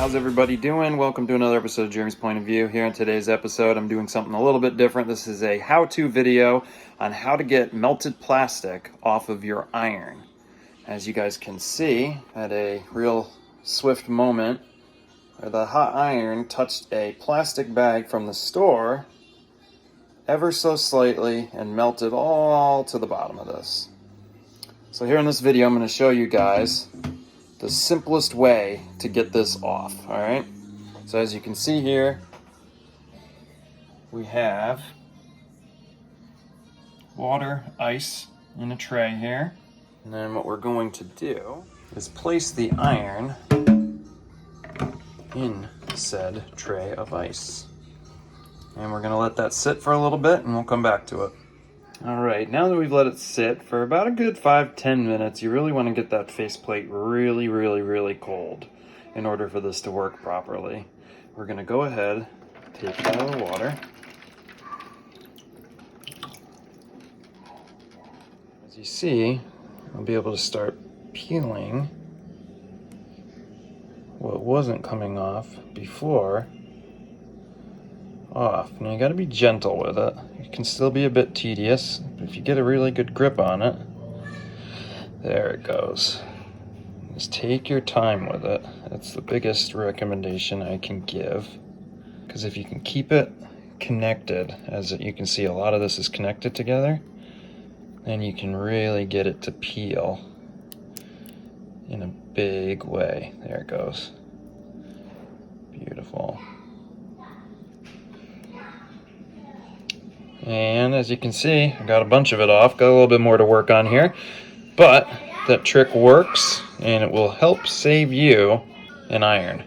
How's everybody doing? Welcome to another episode of Jeremy's Point of View. Here in today's episode, I'm doing something a little bit different. This is a how-to video on how to get melted plastic off of your iron. As you guys can see, at a real swift moment, where the hot iron touched a plastic bag from the store ever so slightly and melted all to the bottom of this. So here in this video, I'm going to show you guys the simplest way to get this off, all right? So as you can see here, we have water, ice in a tray here. And then what we're going to do is place the iron in said tray of ice. And we're gonna let that sit for a little bit and we'll come back to it. All right, now that we've let it sit for about a good 5-10 minutes, you really want to get that faceplate really cold in order for this to work properly. We're going to go ahead, take it out of the water. As you see, I'll be able to start peeling what wasn't coming off before off. Now you got to be gentle with it. It can still be a bit tedious, but if you get a really good grip on it, there it goes. Just take your time with it. That's the biggest recommendation I can give, because if you can keep it connected, as you can see a lot of this is connected together, then you can really get it to peel in a big way. There it goes. Beautiful. And as you can see, I got a bunch of it off. Got a little bit more to work on here. But that trick works, and it will help save you an iron.